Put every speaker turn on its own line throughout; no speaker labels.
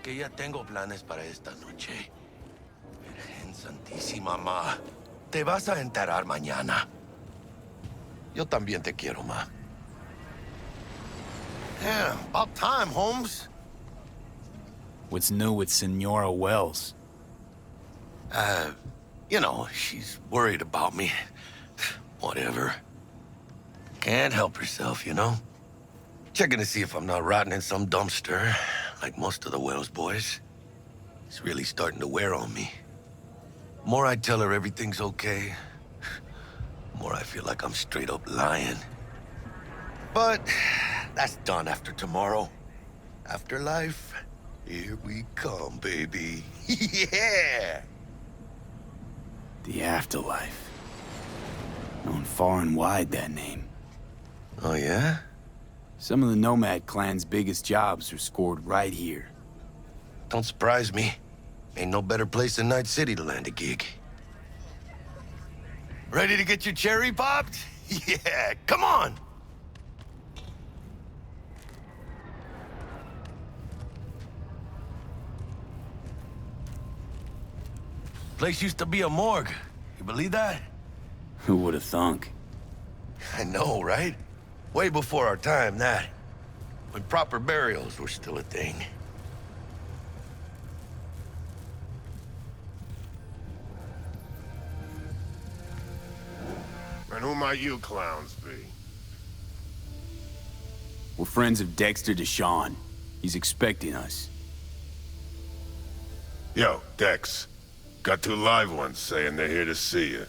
porque ya tengo planes para esta noche. Virgen Santísima, ma. Te vas a enterar mañana. Yo también te quiero, ma. Yeah, about time, Holmes.
What's new with Senora Wells?
You know, she's worried about me. Whatever. Can't help herself, you know? Checking to see if I'm not rotting in some dumpster, like most of the Wells boys. It's really starting to wear on me. The more I tell her everything's okay, the more I feel like I'm straight up lying. But that's done after tomorrow. Afterlife, here we come, baby. Yeah!
The Afterlife. Known far and wide, that name.
Oh, yeah?
Some of the Nomad clan's biggest jobs are scored right here.
Don't surprise me. Ain't no better place than Night City to land a gig. Ready to get your cherry popped? Yeah, come on! Place used to be a morgue. You believe that?
Who would have thunk?
I know, right? Way before our time, that. When proper burials were still a thing.
And who might you clowns be?
We're friends of Dexter Deshawn. He's expecting us.
Yo, Dex. Got two live ones saying they're here to see you.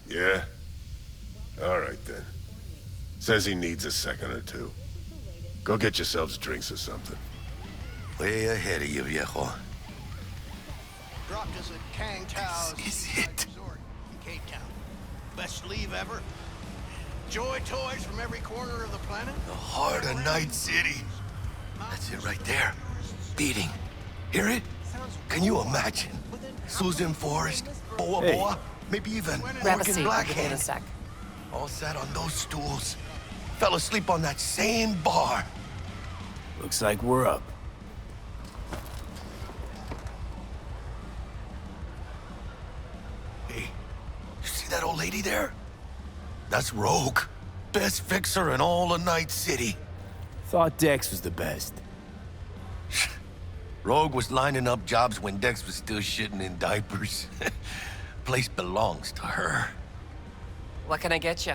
Yeah? Alright then. Says he needs a second or two. Go get yourselves drinks or something.
Way ahead of you, viejo.
Dropped us at Kang Tao's
This is it.
resort in Cape Town. Best leave ever. Joy toys from every corner of the planet.
The heart of Night City. That's it right there. Beating. Hear it? Can you imagine? Susan Forrest, Boa
Hey.
Boa, maybe even
Grab a
Morgan
seat. I'll give you in a
Blackhand.
sec.
All sat on those stools. Fell asleep on that same bar.
Looks like we're up.
Hey, you see that old lady there? That's Rogue. Best fixer in all of Night City.
Thought Dex was the best.
Rogue was lining up jobs when Dex was still shitting in diapers. Place belongs to her.
What can I get you?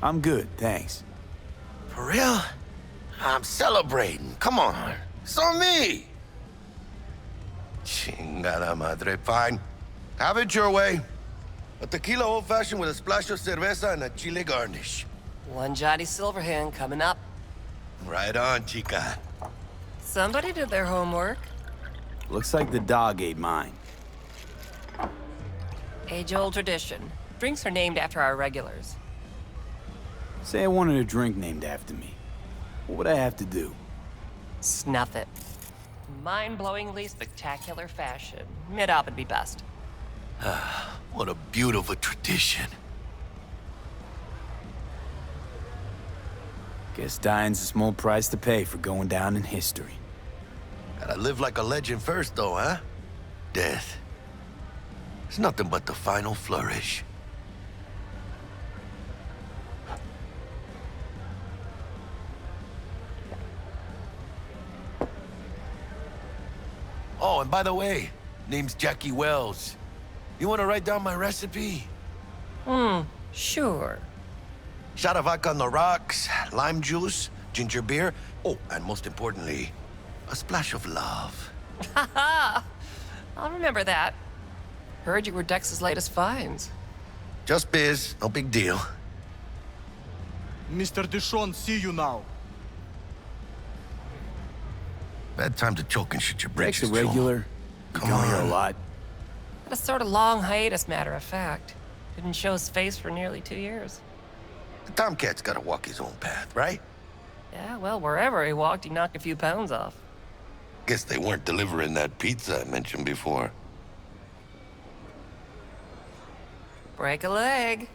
I'm good, thanks.
For real? I'm celebrating. Come on. It's on me. Chingada madre. Fine. Have it your way. A tequila old-fashioned with a splash of cerveza and a chile garnish.
One Johnny Silverhand coming up.
Right on, chica.
Somebody did their homework.
Looks like the dog ate mine.
Age-old tradition. Drinks are named after our regulars.
Say I wanted a drink named after me. What would I have to do?
Snuff it. Mind-blowingly spectacular fashion. Mid-op would be best.
What a beautiful tradition.
Guess dying's a small price to pay for going down in history.
Gotta live like a legend first, though, huh? Death. It's nothing but the final flourish. Oh, and by the way, name's Jackie Wells. You want to write down my recipe?
Sure.
Shot of vodka on the rocks, lime juice, ginger beer. Oh, and most importantly, a splash of love.
Haha! I'll remember that. Heard you were Dex's latest finds.
Just biz, no big deal.
Mr. Deshawn, see you now.
Bad time to choke and shit your
Dex
britches,
a regular. You
Come
come here a
on.
lot.
Had a sort of long hiatus, matter of fact. Didn't show his face for nearly 2 years.
The Tomcat's gotta walk his own path, right?
Yeah, well, wherever he walked, he knocked a few pounds off.
Guess they weren't delivering that pizza I mentioned before.
Break a leg.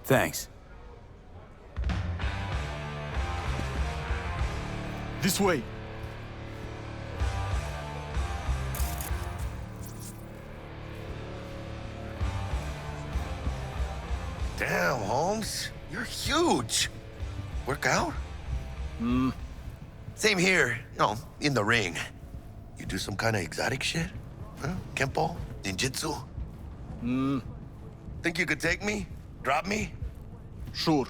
Thanks.
This way.
moves? You're huge. Work out? Same here, in the ring. You do some kind of exotic shit? Huh? Kempo? Ninjutsu? Think you could take me? Drop me?
Sure.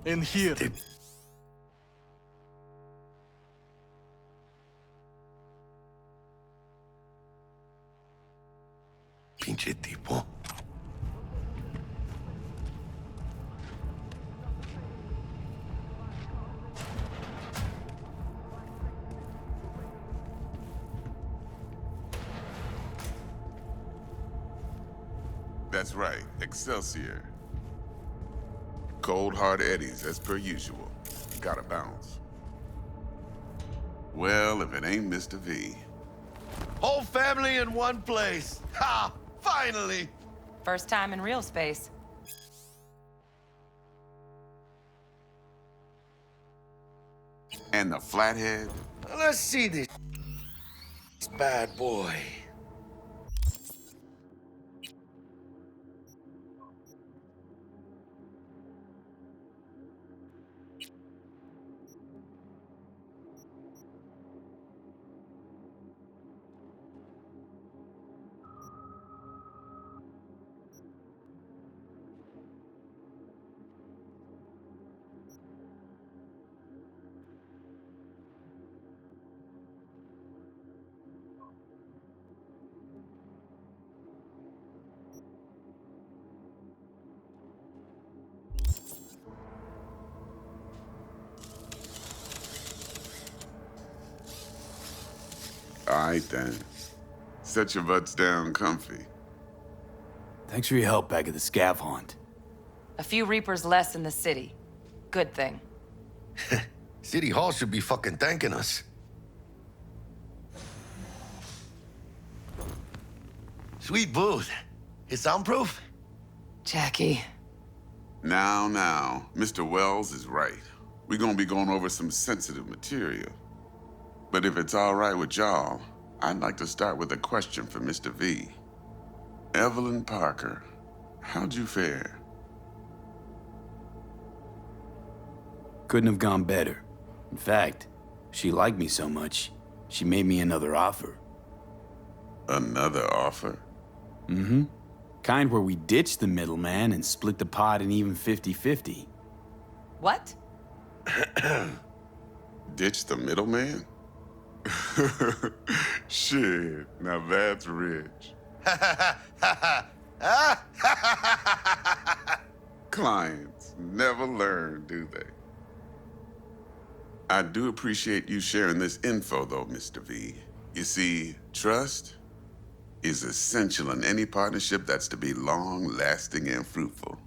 In here.
Pinche tipo.
That's right, Excelsior. Cold hard eddies, as per usual. Gotta bounce. Well, if it ain't Mr. V.
Whole family in one place. Ha! Finally!
First time in real space.
And the flathead?
Let's see this bad boy.
All right, then. Set your butts down comfy.
Thanks for your help back at the scav haunt.
A few Reapers less in the city. Good thing.
City Hall should be fucking thanking us. Sweet booth. It's soundproof?
Jackie.
Now, Mr. Wells is right. We're gonna be going over some sensitive material. But if it's all right with y'all, I'd like to start with a question for Mr. V. Evelyn Parker, how'd you fare?
Couldn't have gone better. In fact, she liked me so much, she made me another offer.
Another offer?
Mm-hmm. Kind where we ditch the middleman and split the pot in even 50-50.
What?
Ditch the middleman? Shit, now that's rich. Clients never learn, do they? I do appreciate you sharing this info, though, Mr. V. You see, trust is essential in any partnership that's to be long-lasting and fruitful.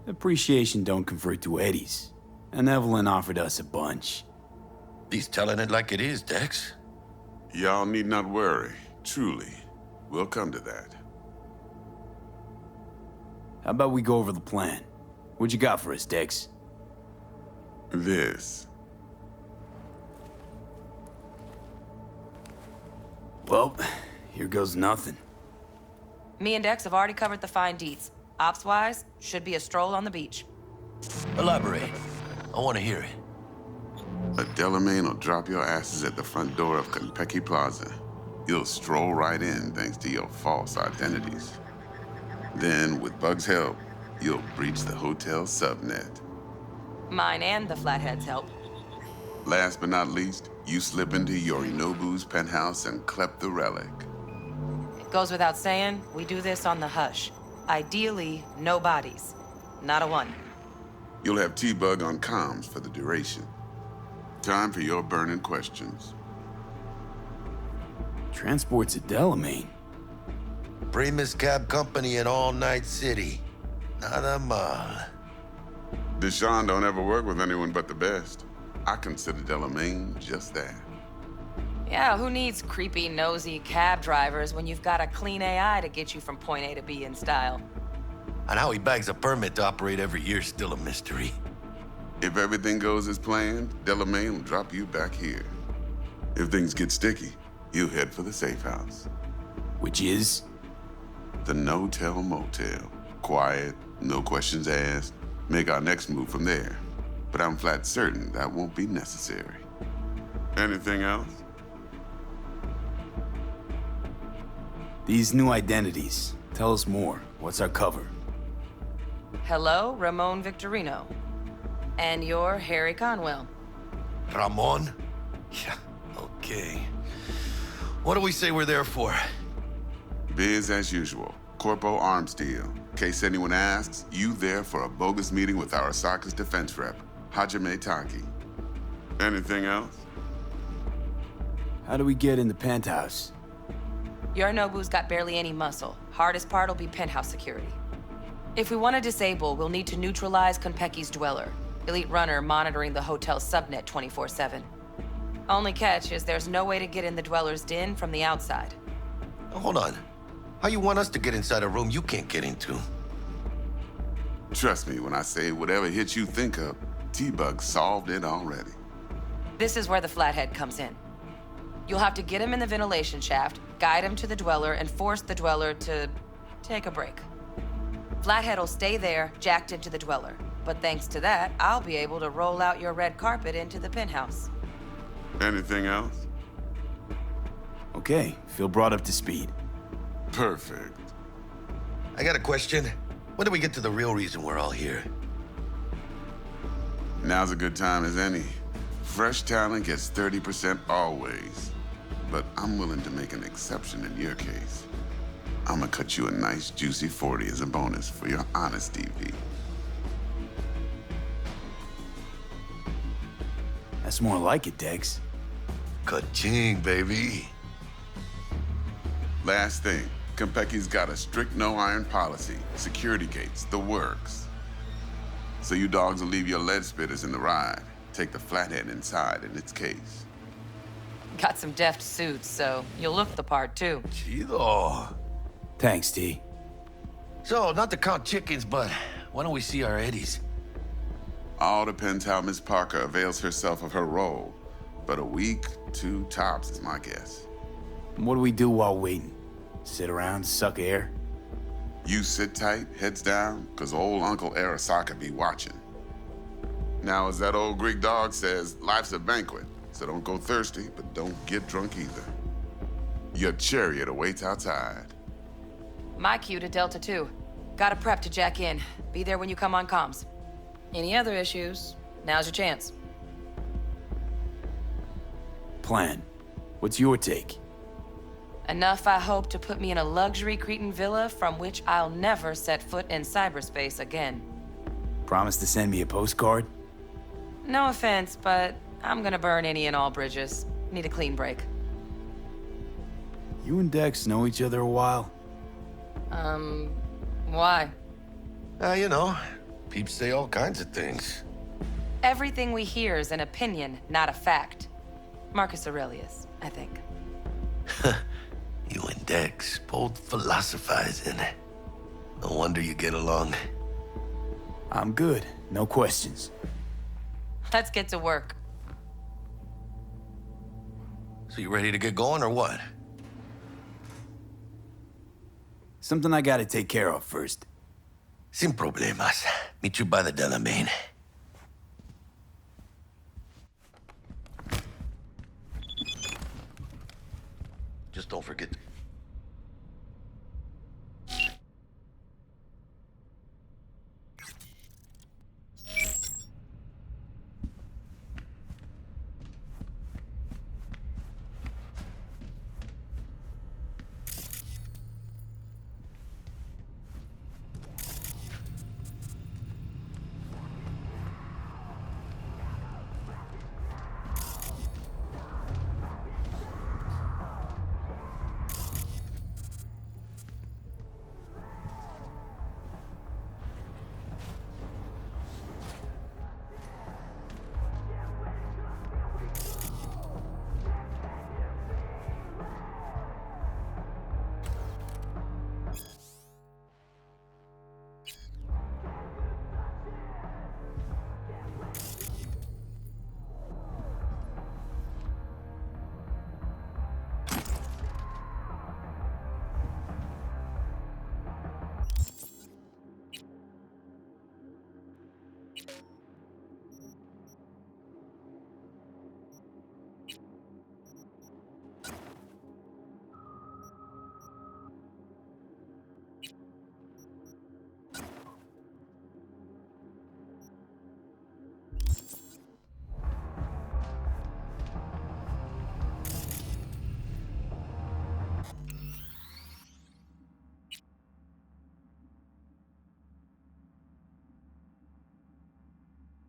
Appreciation don't convert to eddies, and Evelyn offered us a bunch.
He's telling it like it is, Dex.
Y'all need not worry. Truly, we'll come to that.
How about we go over the plan? What you got for us, Dex?
This.
Well, here goes nothing.
Me and Dex have already covered the fine deets. Ops-wise, should be a stroll on the beach.
Elaborate. I want to hear it.
A Delamain will drop your asses at the front door of Konpeki Plaza. You'll stroll right in thanks to your false identities. Then, with Bug's help, you'll breach the hotel subnet.
Mine and the Flathead's help.
Last but not least, you slip into Yorinobu's penthouse and clep the relic.
It goes without saying, we do this on the hush. Ideally, no bodies. Not a one.
You'll have T-Bug on comms for the duration. Time for your burning questions.
Transport's a Delamain.
Primus Cab Company in All Night City. Nada mal.
Deshaun don't ever work with anyone but the best. I consider Delamain just that.
Yeah, who needs creepy, nosy cab drivers when you've got a clean AI to get you from point A to B in style?
And how he bags a permit to operate every year is still a mystery.
If everything goes as planned, Delamain will drop you back here. If things get sticky, you head for the safe house.
Which is?
The no-tell motel. Quiet, no questions asked. Make our next move from there. But I'm flat certain that won't be necessary. Anything else?
These new identities. Tell us more. What's our cover?
Hello, Ramon Victorino. And you're Harry Conwell.
Ramon? Yeah, okay. What do we say we're there for?
Biz as usual. Corpo arms deal. In case anyone asks, you there for a bogus meeting with Arasaka's defense rep, Hajime Taki. Anything else?
How do we get in the penthouse?
Yorinobu's got barely any muscle. Hardest part will be penthouse security. If we want to disable, we'll need to neutralize Konpeki's dweller. Elite runner monitoring the hotel's subnet 24/7. Only catch is there's no way to get in the dweller's den from the outside.
Hold on. How you want us to get inside a room you can't get into?
Trust me when I say whatever hit you think of, T-Bug solved it already.
This is where the flathead comes in. You'll have to get him in the ventilation shaft, guide him to the dweller, and force the dweller to take a break. Flathead will stay there, jacked into the dweller. But thanks to that, I'll be able to roll out your red carpet into the penthouse.
Anything else?
Okay, feel brought up to speed.
Perfect.
I got a question. When do we get to the real reason we're all here?
Now's a good time as any. Fresh talent gets 30% always. But I'm willing to make an exception in your case. I'm gonna cut you a nice juicy 40 as a bonus for your honesty, V.
That's more like it, Dex.
Ka-ching, baby.
Last thing, Konpeki's got a strict no-iron policy, security gates, the works. So you dogs will leave your lead spitters in the ride. Take the flathead inside in its case.
Got some deft suits, so you'll look the part too.
Chido.
Thanks, T.
So, not to count chickens, but why don't we see our Eddies?
All depends how Miss Parker avails herself of her role. But a week, 2 tops is my guess.
What do we do while waiting? Sit around, suck air?
You sit tight, heads down, cause old Uncle Arasaka be watching. Now, as that old Greek dog says, life's a banquet, so don't go thirsty, but don't get drunk either. Your chariot awaits outside.
My cue to Delta 2. Gotta prep to jack in. Be there when you come on comms. Any other issues, now's your chance.
Plan. What's your take?
Enough, I hope, to put me in a luxury Cretan villa from which I'll never set foot in cyberspace again.
Promise to send me a postcard?
No offense, but I'm gonna burn any and all bridges. Need a clean break.
You and Dex know each other a while?
Why?
You know, peeps say all kinds of things.
Everything we hear is an opinion, not a fact. Marcus Aurelius, I think.
You and Dex both philosophizing. No wonder you get along.
I'm good. No questions.
Let's get to work.
So you ready to get going or what?
Something I gotta take care of first.
Sin problemas. Meet you by the Delamain. Just don't forget.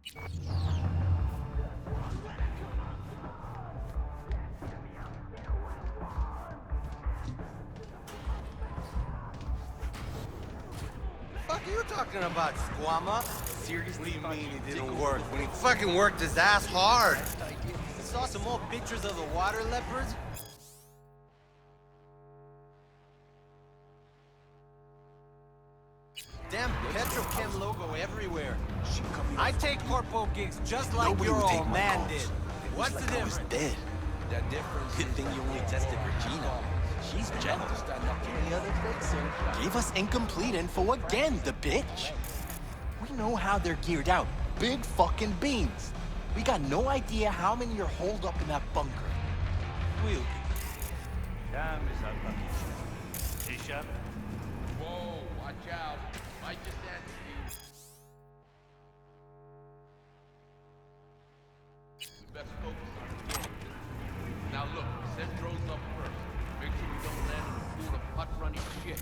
Fuck are you talking about, Squama? Seriously, what do you mean it didn't work? When he fucking worked his ass hard. You saw some more pictures of the water leopards? Damn Petrochem logo everywhere. I take corpo gigs just like your old man did. What's the difference?
Dead. That difference. Good thing you only tested Regina. She's gentle. Any other fixer gave us incomplete info again, the bitch. We know how they're geared out. Big fucking beans. We got no idea how many are holed up in that bunker. We'll
Whoa, watch out. Might just end you. We best focus on the game. Now look, send drones up first. Make sure we don't land in a pool of putt-runny shit.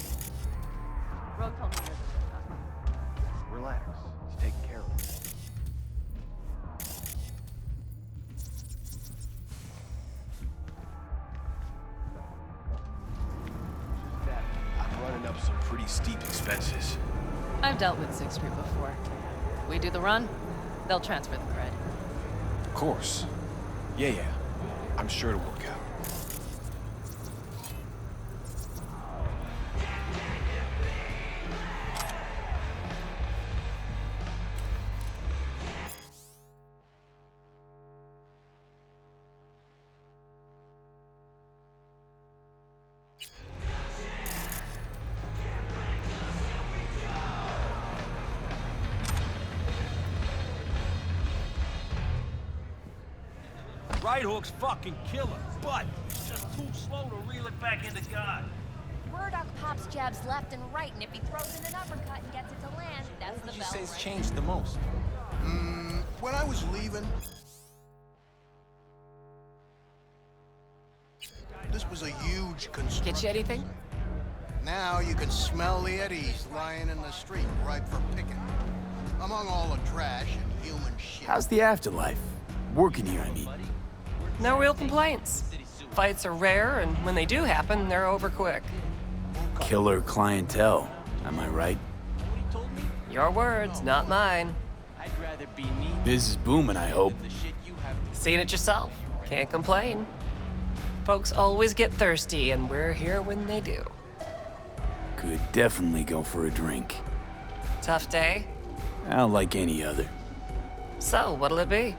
Bro told me this is not.
relax. He's taking care of it. I'm running up some pretty steep expenses.
I've dealt with Sixth Street before. We do the run, they'll transfer the cred.
Of course. Yeah. I'm sure it'll work out.
Right hook's fucking killer, but he's just too slow to reel it back into God.
Murdoch pops jabs left and right, and if he throws in an uppercut and gets it to land, that's the
What would you
bell.
say's changed the most?
When I was leaving, this was a huge construction.
Get you anything?
Now you can smell the eddies lying in the street, ripe for picking. Among all the trash and human shit.
How's the afterlife? Working here, I mean.
No real complaints. Fights are rare, and when they do happen, they're over quick.
Killer clientele, am I right?
Your words, not mine.
I'd rather be me
Biz is booming, I hope.
the shit you have.
Seen it yourself. Can't complain. Folks always get thirsty, and we're here when they do.
Could definitely go for a drink.
Tough day?
Like any other.
So, what'll it be?